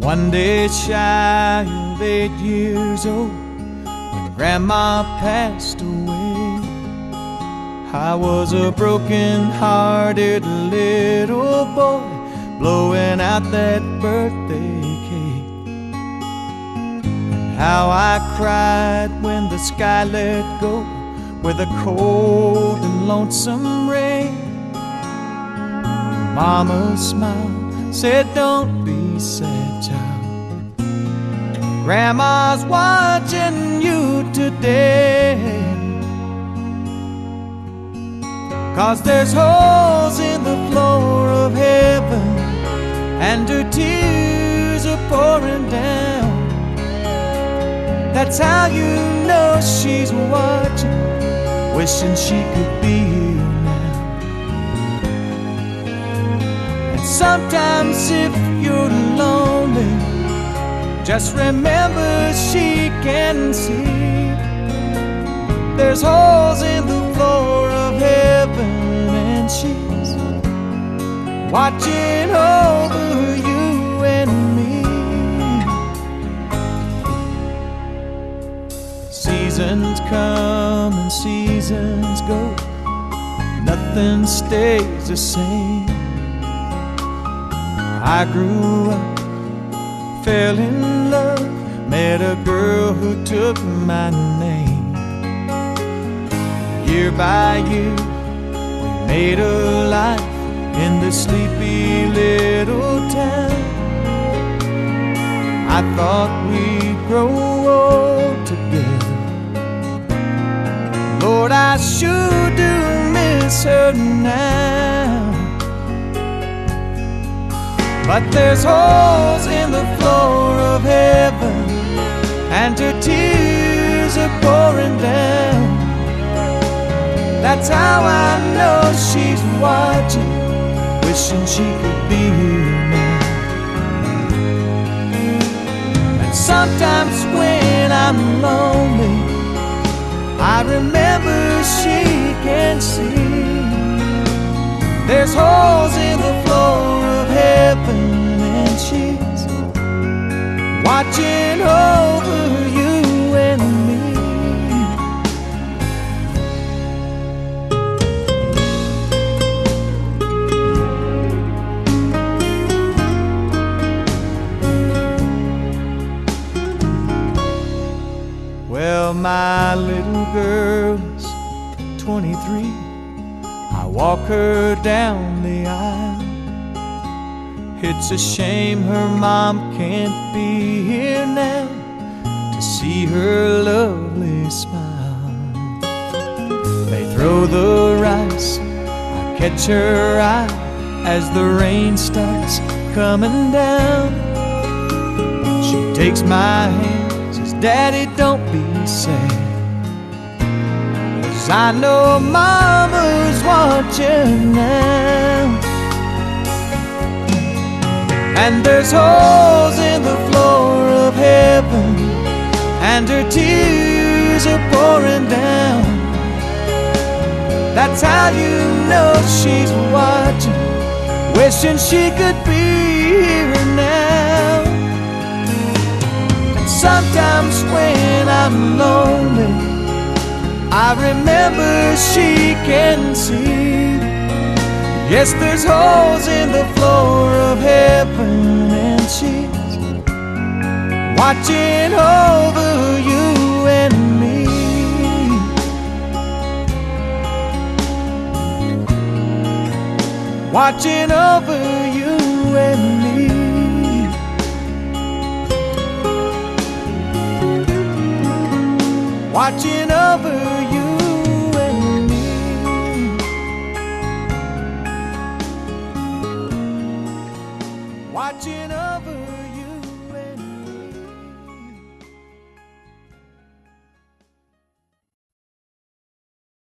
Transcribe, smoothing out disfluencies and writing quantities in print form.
One day shy of 8 years old, when Grandma passed away, I was a broken-hearted little boy blowing out that birthday cake. And how I cried when the sky let go with a cold and lonesome rain. Mama smiled, said, "Don't be sad, child. Grandma's watching you today. 'Cause there's holes in the floor of heaven, and her tears are pouring down. That's how you know she's watching, wishing she could be here now. And sometimes if you're lonely, just remember she can see. There's holes in the floor of heaven, and she's watching over you and me. Seasons come and seasons go, nothing stays the same. I grew up, fell in love, met a girl who took my name. Year by year, we made a life in this sleepy little town. I thought we'd grow old together. Lord, I sure do miss her now. But there's holes in the floor of heaven, and her tears are pouring down. That's how I know she's watching, wishing she could be here now. And sometimes when I'm lonely, I remember she can see. There's holes in the floor of heaven, and she's watching over you and me. Well, my little girl is 23. I walk her down the aisle. It's a shame her mom can't be here now to see her lovely smile. They throw the rice, I catch her eye as the rain starts coming down. She takes my hand, says, "Daddy, don't be sad, 'cause I know Mama's watching now." And there's holes in the floor of heaven, and her tears are pouring down. That's how you know she's watching, wishing she could be here now. And sometimes when I'm lonely, I remember she can see. Yes, there's holes in the floor of heaven, and she's watching over you and me. Watching over you and me. Watching over you and me. Watching